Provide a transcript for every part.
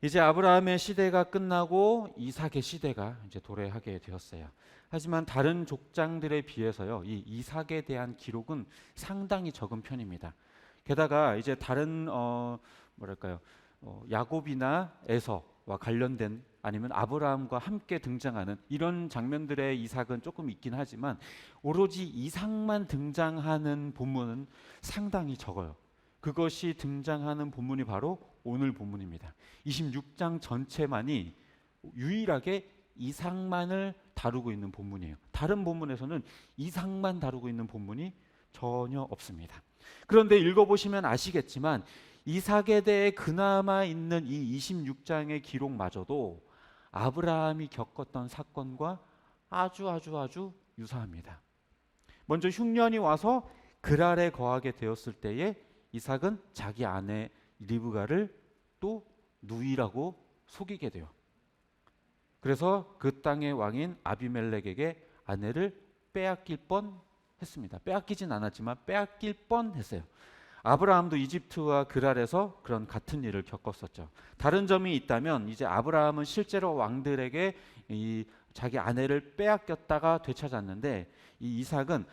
이제 아브라함의 시대가 끝나고 이삭의 시대가 이제 도래하게 되었어요. 하지만 다른 족장들에 비해서요, 이 이삭에 대한 기록은 상당히 적은 편입니다. 게다가 이제 다른 뭐랄까요, 야곱이나 에서와 관련된 아니면 아브라함과 함께 등장하는 이런 장면들의 이삭은 조금 있긴 하지만 오로지 이삭만 등장하는 본문은 상당히 적어요. 그것이 등장하는 본문이 바로 오늘 본문입니다. 26장 전체만이 유일하게 이삭만을 다루고 있는 본문이에요. 다른 본문에서는 이삭만 다루고 있는 본문이 전혀 없습니다. 그런데 읽어보시면 아시겠지만 이삭에 대해 그나마 있는 이 26장의 기록마저도 아브라함이 겪었던 사건과 아주 유사합니다. 먼저 흉년이 와서 그랄에 거하게 되었을 때에 이삭은 자기 아내 리브가를 또 누이라고 속이게 돼요. 그래서 그 땅의 왕인 아비멜렉에게 아내를 빼앗길 뻔했습니다. 빼앗기진 않았지만 빼앗길 뻔했어요. 아브라함도 이집트와 그랄에서 그런 같은 일을 겪었었죠. 다른 점이 있다면 이제 아브라함은 실제로 왕들에게 이 자기 아내를 빼앗겼다가 되찾았는데 이 이삭은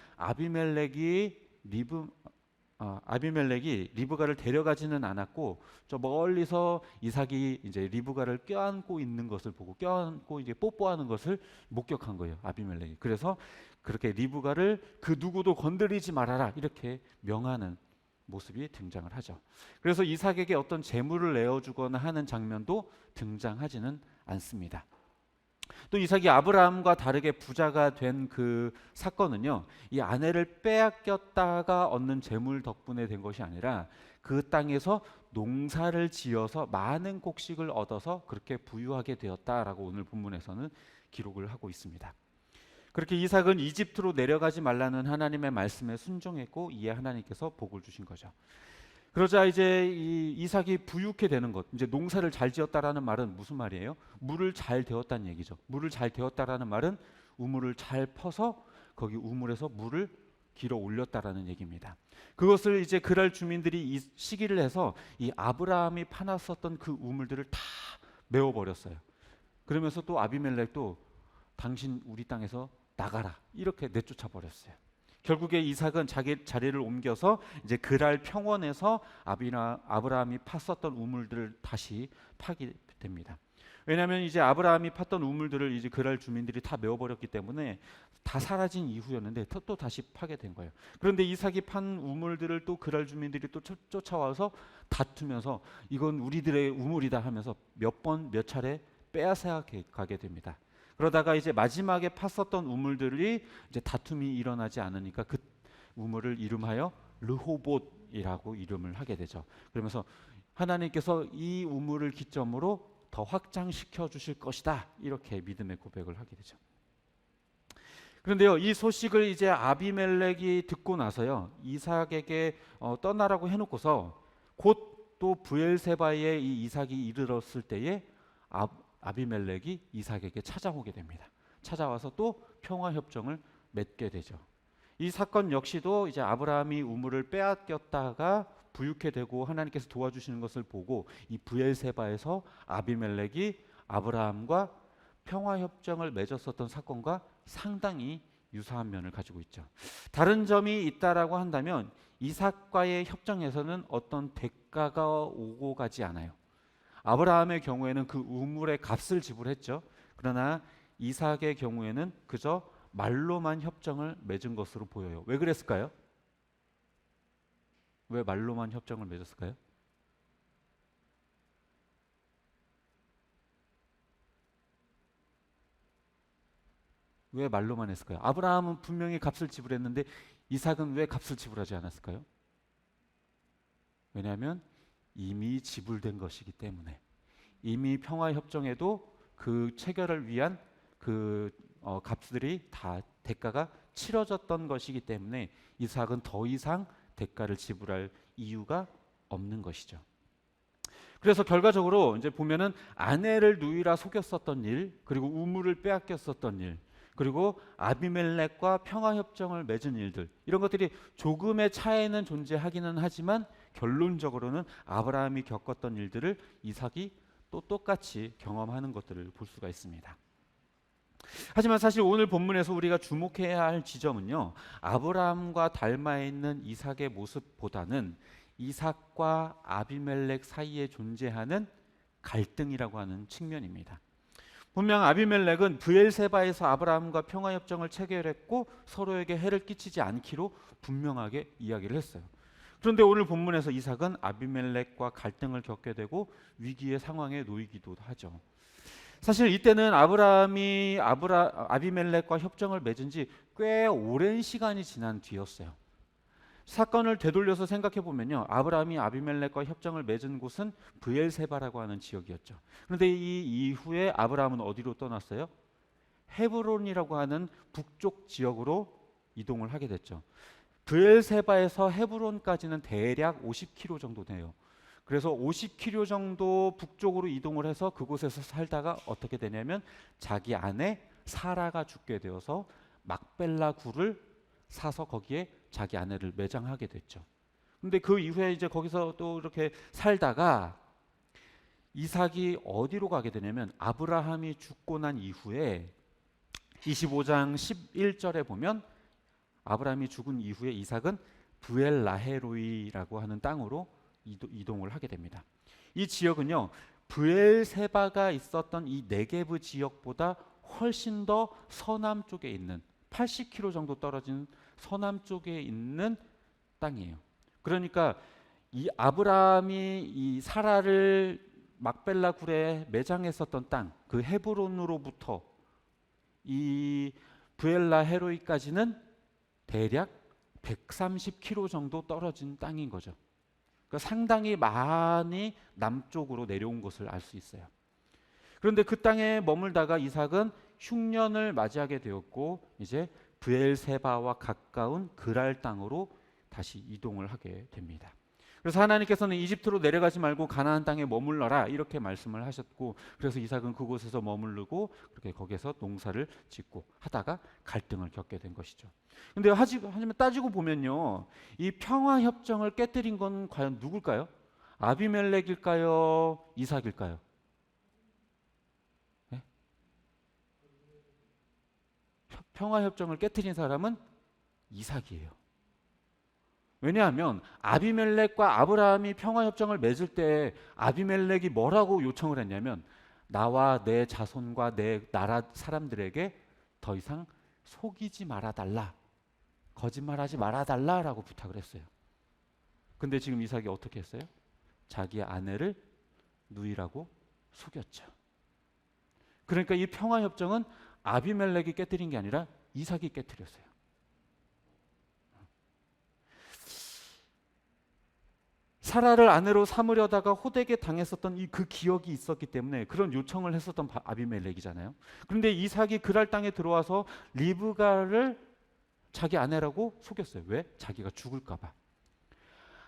아비멜렉이 리브가를 데려가지는 않았고 저 멀리서 이삭이 이제 리브가를 껴안고 있는 것을 보고 껴안고 이제 뽀뽀하는 것을 목격한 거예요. 아비멜렉이. 그래서 그렇게 리브가를 그 누구도 건드리지 말아라 이렇게 명하는 모습이 등장을 하죠. 그래서 이삭에게 어떤 재물을 내어주거나 하는 장면도 등장하지는 않습니다. 또 이삭이 아브라함과 다르게 부자가 된 그 사건은요, 이 아내를 빼앗겼다가 얻는 재물 덕분에 된 것이 아니라 그 땅에서 농사를 지어서 많은 곡식을 얻어서 그렇게 부유하게 되었다라고 오늘 본문에서는 기록을 하고 있습니다. 그렇게 이삭은 이집트로 내려가지 말라는 하나님의 말씀에 순종했고 이에 하나님께서 복을 주신 거죠. 그러자 이제 이 이삭이 부유케 되는 것, 이제 농사를 잘 지었다라는 말은 무슨 말이에요? 물을 잘 데웠다는 얘기죠. 물을 잘 데웠다라는 말은 우물을 잘 퍼서 거기 우물에서 물을 길어 올렸다라는 얘기입니다. 그것을 이제 그랄 주민들이 이 시기를 해서 이 아브라함이 파놨었던 그 우물들을 다 메워버렸어요. 그러면서 또 아비멜렉도 당신 우리 땅에서 나가라 이렇게 내쫓아 버렸어요. 결국에 이삭은 자기 자리를 옮겨서 이제 그랄 평원에서 아브라함이 팠었던 우물들을 다시 파게 됩니다. 왜냐하면 이제 아브라함이 팠던 우물들을 이제 그랄 주민들이 다 메워버렸기 때문에 다 사라진 이후였는데 또 다시 파게 된 거예요. 그런데 이삭이 판 우물들을 또 그랄 주민들이 또 쫓아와서 다투면서 이건 우리들의 우물이다 하면서 몇 차례 빼앗아 가게 됩니다. 그러다가 이제 마지막에 팠었던 우물들이 이제 다툼이 일어나지 않으니까 그 우물을 이름하여 르호봇이라고 이름을 하게 되죠. 그러면서 하나님께서 이 우물을 기점으로 더 확장시켜 주실 것이다 이렇게 믿음의 고백을 하게 되죠. 그런데요, 이 소식을 이제 아비멜렉이 듣고 나서요, 이삭에게 떠나라고 해놓고서 곧 또 브엘세바에 이 이삭이 이르렀을 때에 아비멜렉이 이삭에게 찾아오게 됩니다. 찾아와서 또 평화 협정을 맺게 되죠. 이 사건 역시도 이제 아브라함이 우물을 빼앗겼다가 부유케 되고 하나님께서 도와주시는 것을 보고 이 브엘세바에서 아비멜렉이 아브라함과 평화 협정을 맺었었던 사건과 상당히 유사한 면을 가지고 있죠. 다른 점이 있다라고 한다면 이삭과의 협정에서는 어떤 대가가 오고 가지 않아요. 아브라함의 경우에는 그 우물의 값을 지불했죠. 그러나 이삭의 경우에는 그저 말로만 협정을 맺은 것으로 보여요. 왜 그랬을까요? 왜 말로만 협정을 맺었을까요? 왜 말로만 했을까요? 아브라함은 분명히 값을 지불했는데 이삭은 왜 값을 지불하지 않았을까요? 왜냐하면 이미 지불된 것이기 때문에, 이미 평화협정에도 그 체결을 위한 그 값들이 다 대가가 치러졌던 것이기 때문에 이삭은 더 이상 대가를 지불할 이유가 없는 것이죠. 그래서 결과적으로 이제 보면은 아내를 누이라 속였었던 일, 그리고 우물을 빼앗겼었던 일, 그리고 아비멜렉과 평화협정을 맺은 일들, 이런 것들이 조금의 차이는 존재하기는 하지만 결론적으로는 아브라함이 겪었던 일들을 이삭이 또 똑같이 경험하는 것들을 볼 수가 있습니다. 하지만 사실 오늘 본문에서 우리가 주목해야 할 지점은요, 아브라함과 닮아 있는 이삭의 모습보다는 이삭과 아비멜렉 사이에 존재하는 갈등이라고 하는 측면입니다. 분명 아비멜렉은 브엘세바에서 아브라함과 평화협정을 체결했고 서로에게 해를 끼치지 않기로 분명하게 이야기를 했어요. 그런데 오늘 본문에서 이삭은 아비멜렉과 갈등을 겪게 되고 위기의 상황에 놓이기도 하죠. 사실 이때는 아브라함이 아비멜렉과 협정을 맺은 지 꽤 오랜 시간이 지난 뒤였어요. 사건을 되돌려서 생각해 보면요, 아브라함이 아비멜렉과 협정을 맺은 곳은 브엘세바라고 하는 지역이었죠. 그런데 이 이후에 아브라함은 어디로 떠났어요? 헤브론이라고 하는 북쪽 지역으로 이동을 하게 됐죠. 브엘세바에서 헤브론까지는 대략 50km 정도 돼요. 그래서 50km 정도 북쪽으로 이동을 해서 그곳에서 살다가 어떻게 되냐면 자기 아내 사라가 죽게 되어서 막벨라 굴을 사서 거기에 자기 아내를 매장하게 됐죠. 근데 그 이후에 이제 거기서 또 이렇게 살다가 이삭이 어디로 가게 되냐면 아브라함이 죽고 난 이후에 25장 11절에 보면 아브라함이 죽은 이후에 이삭은 브엘라헤로이라고 하는 땅으로 이동을 하게 됩니다. 이 지역은요, 브엘세바가 있었던 이 네게브 지역보다 훨씬 더 서남 쪽에 있는 80km 정도 떨어진 서남 쪽에 있는 땅이에요. 그러니까 이 아브라함이 이 사라를 막벨라 굴에 매장했었던 땅, 그 헤브론으로부터 이 브엘라 헤로이까지는 대략 130km 정도 떨어진 땅인 거죠. 그러니까 상당히 많이 남쪽으로 내려온 것을 알 수 있어요. 그런데 그 땅에 머물다가 이삭은 흉년을 맞이하게 되었고 이제 브엘세바와 가까운 그랄 땅으로 다시 이동을 하게 됩니다. 그래서 하나님께서는 이집트로 내려가지 말고 가나안 땅에 머물러라 이렇게 말씀을 하셨고, 그래서 이삭은 그곳에서 머무르고 그렇게 거기서 농사를 짓고 하다가 갈등을 겪게 된 것이죠. 근데 하지만 따지고 보면요, 이 평화 협정을 깨뜨린 건 과연 누굴까요? 아비멜렉일까요? 이삭일까요? 네? 평화 협정을 깨뜨린 사람은 이삭이에요. 왜냐하면 아비멜렉과 아브라함이 평화협정을 맺을 때 아비멜렉이 뭐라고 요청을 했냐면 나와 내 자손과 내 나라 사람들에게 더 이상 속이지 말아달라, 거짓말하지 말아달라라고 부탁을 했어요. 근데 지금 이삭이 어떻게 했어요? 자기 아내를 누이라고 속였죠. 그러니까 이 평화협정은 아비멜렉이 깨뜨린 게 아니라 이삭이 깨뜨렸어요. 사라를 아내로 삼으려다가 호되게 당했었던 그 기억이 있었기 때문에 그런 요청을 했었던 아비멜렉이잖아요. 그런데 이삭이 그랄 땅에 들어와서 리브가를 자기 아내라고 속였어요. 왜? 자기가 죽을까 봐.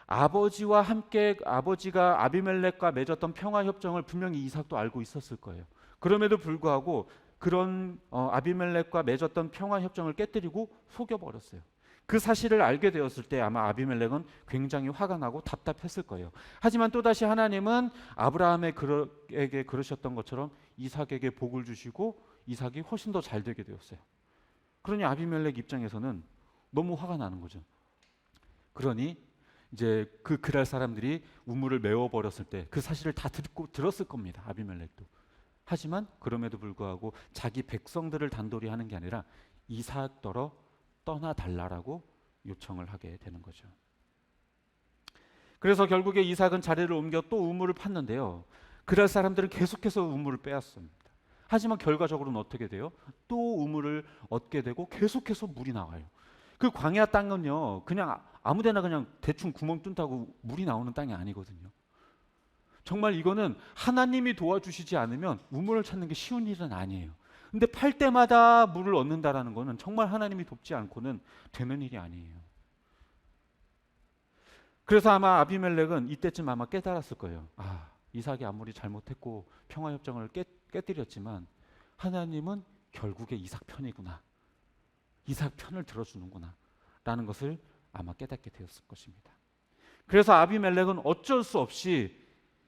아버지와 함께 아버지가 아비멜렉과 맺었던 평화협정을 분명히 이삭도 알고 있었을 거예요. 그럼에도 불구하고 그런 아비멜렉과 맺었던 평화협정을 깨뜨리고 속여버렸어요. 그 사실을 알게 되었을 때 아마 아비멜렉은 굉장히 화가 나고 답답했을 거예요. 하지만 또다시 하나님은 아브라함에게 그러셨던 것처럼 이삭에게 복을 주시고 이삭이 훨씬 더 잘 되게 되었어요. 그러니 아비멜렉 입장에서는 너무 화가 나는 거죠. 그러니 이제 그 그랄 사람들이 우물을 메워버렸을 때 그 사실을 다 들었을 겁니다. 아비멜렉도. 하지만 그럼에도 불구하고 자기 백성들을 단돌이 하는 게 아니라 이삭더러 떠나달라라고 요청을 하게 되는 거죠. 그래서 결국에 이삭은 자리를 옮겨 또 우물을 팠는데요. 그랄 사람들은 계속해서 우물을 빼앗습니다. 하지만 결과적으로는 어떻게 돼요? 또 우물을 얻게 되고 계속해서 물이 나와요. 그 광야 땅은요, 그냥 아무데나 그냥 대충 구멍 뚫다고 물이 나오는 땅이 아니거든요. 정말 이거는 하나님이 도와주시지 않으면 우물을 찾는 게 쉬운 일은 아니에요. 근데 팔 때마다 물을 얻는다라는 거는 정말 하나님이 돕지 않고는 되는 일이 아니에요. 그래서 아마 아비멜렉은 이때쯤 아마 깨달았을 거예요. 이삭이 아무리 잘못했고 평화협정을 깨뜨렸지만 하나님은 결국에 이삭 편이구나. 이삭 편을 들어주는구나 라는 것을 아마 깨닫게 되었을 것입니다. 그래서 아비멜렉은 어쩔 수 없이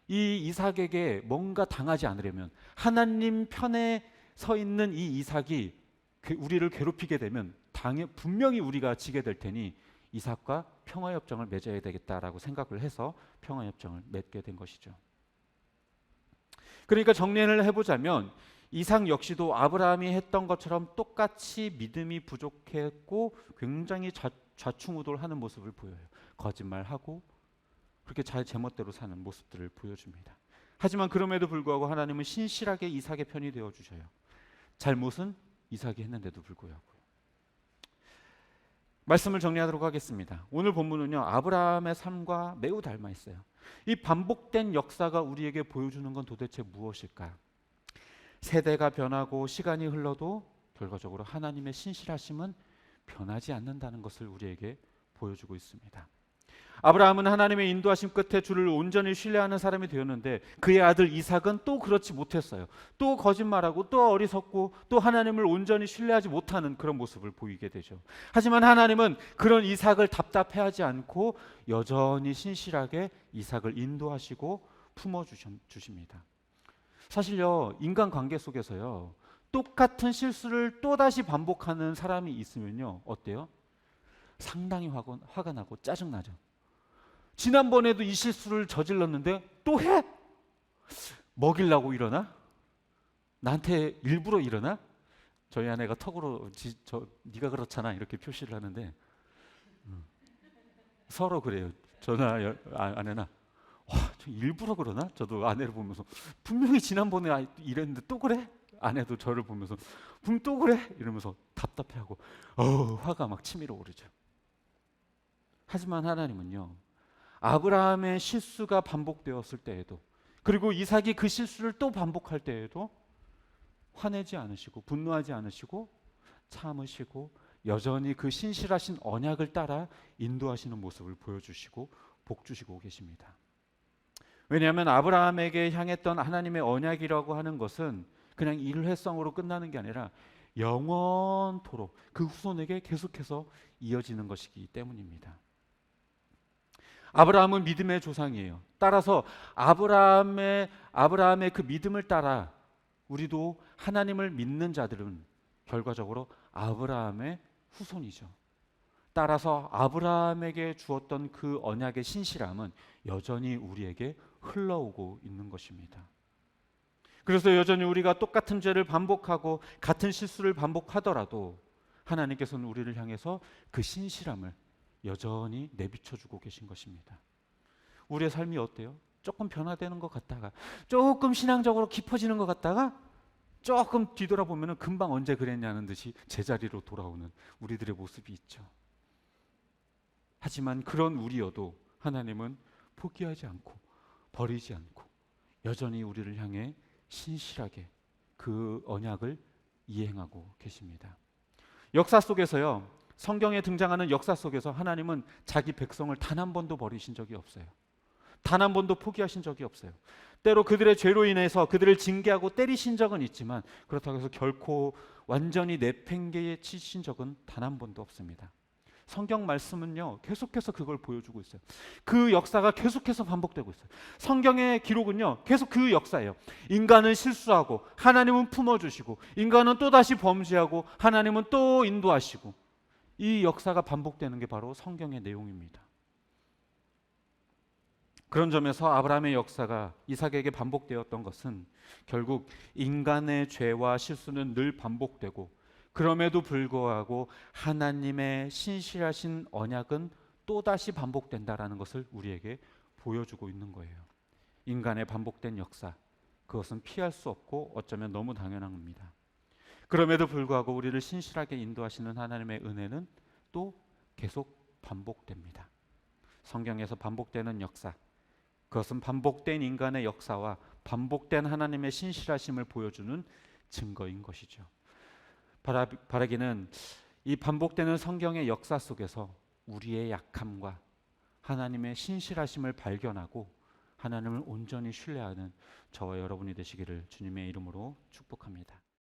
이 이삭에게 뭔가 당하지 않으려면, 하나님 편에 서 있는 이 이삭이 우리를 괴롭히게 되면 분명히 우리가 지게 될 테니 이삭과 평화협정을 맺어야 되겠다라고 생각을 해서 평화협정을 맺게 된 것이죠. 그러니까 정리를 해보자면 이삭 역시도 아브라함이 했던 것처럼 똑같이 믿음이 부족했고 굉장히 좌충우돌하는 모습을 보여요. 거짓말하고 그렇게 잘 제멋대로 사는 모습들을 보여줍니다. 하지만 그럼에도 불구하고 하나님은 신실하게 이삭의 편이 되어주셔요. 잘못은 이삭이 했는데도 불구하고. 말씀을 정리하도록 하겠습니다. 오늘 본문은요, 아브라함의 삶과 매우 닮아 있어요. 이 반복된 역사가 우리에게 보여주는 건 도대체 무엇일까요? 세대가 변하고 시간이 흘러도 결과적으로 하나님의 신실하심은 변하지 않는다는 것을 우리에게 보여주고 있습니다. 아브라함은 하나님의 인도하심 끝에 주를 온전히 신뢰하는 사람이 되었는데 그의 아들 이삭은 또 그렇지 못했어요. 또 거짓말하고 또 어리석고 또 하나님을 온전히 신뢰하지 못하는 그런 모습을 보이게 되죠. 하지만 하나님은 그런 이삭을 답답해하지 않고 여전히 신실하게 이삭을 인도하시고 품어주십니다. 사실요, 인간관계 속에서요, 똑같은 실수를 또다시 반복하는 사람이 있으면요, 어때요? 상당히 화가 나고 짜증나죠. 지난번에도 이 실수를 저질렀는데 또 해? 먹이려고 이러나? 나한테 일부러 이러나? 저희 아내가 턱으로 네가 그렇잖아 이렇게 표시를 하는데 서로 그래요. 저나 아내나 저 일부러 그러나? 저도 아내를 보면서 분명히 지난번에 이랬는데 또 그래? 아내도 저를 보면서 분명 또 그래? 이러면서 답답해하고 화가 막 치밀어 오르죠. 하지만 하나님은요, 아브라함의 실수가 반복되었을 때에도, 그리고 이삭이 그 실수를 또 반복할 때에도 화내지 않으시고 분노하지 않으시고 참으시고 여전히 그 신실하신 언약을 따라 인도하시는 모습을 보여주시고 복 주시고 계십니다. 왜냐하면 아브라함에게 향했던 하나님의 언약이라고 하는 것은 그냥 일회성으로 끝나는 게 아니라 영원토록 그 후손에게 계속해서 이어지는 것이기 때문입니다. 아브라함은 믿음의 조상이에요. 따라서 아브라함의 그 믿음을 따라 우리도 하나님을 믿는 자들은 결과적으로 아브라함의 후손이죠. 따라서 아브라함에게 주었던 그 언약의 신실함은 여전히 우리에게 흘러오고 있는 것입니다. 그래서 여전히 우리가 똑같은 죄를 반복하고 같은 실수를 반복하더라도 하나님께서는 우리를 향해서 그 신실함을 여전히 내비쳐주고 계신 것입니다. 우리의 삶이 어때요? 조금 변화되는 것 같다가, 조금 신앙적으로 깊어지는 것 같다가, 조금 뒤돌아보면 금방 언제 그랬냐는 듯이 제자리로 돌아오는 우리들의 모습이 있죠. 하지만 그런 우리여도 하나님은 포기하지 않고 버리지 않고 여전히 우리를 향해 신실하게 그 언약을 이행하고 계십니다. 역사 속에서요, 성경에 등장하는 역사 속에서 하나님은 자기 백성을 단 한 번도 버리신 적이 없어요. 단 한 번도 포기하신 적이 없어요. 때로 그들의 죄로 인해서 그들을 징계하고 때리신 적은 있지만 그렇다고 해서 결코 완전히 내팽개치신 적은 단 한 번도 없습니다. 성경 말씀은요, 계속해서 그걸 보여주고 있어요. 그 역사가 계속해서 반복되고 있어요. 성경의 기록은요, 계속 그 역사예요. 인간은 실수하고 하나님은 품어주시고 인간은 또다시 범죄하고 하나님은 또 인도하시고, 이 역사가 반복되는 게 바로 성경의 내용입니다. 그런 점에서 아브라함의 역사가 이삭에게 반복되었던 것은 결국 인간의 죄와 실수는 늘 반복되고 그럼에도 불구하고 하나님의 신실하신 언약은 또다시 반복된다라는 것을 우리에게 보여주고 있는 거예요. 인간의 반복된 역사, 그것은 피할 수 없고 어쩌면 너무 당연한 겁니다. 그럼에도 불구하고 우리를 신실하게 인도하시는 하나님의 은혜는 또 계속 반복됩니다. 성경에서 반복되는 역사, 그것은 반복된 인간의 역사와 반복된 하나님의 신실하심을 보여주는 증거인 것이죠. 바라기는 이 반복되는 성경의 역사 속에서 우리의 약함과 하나님의 신실하심을 발견하고 하나님을 온전히 신뢰하는 저와 여러분이 되시기를 주님의 이름으로 축복합니다.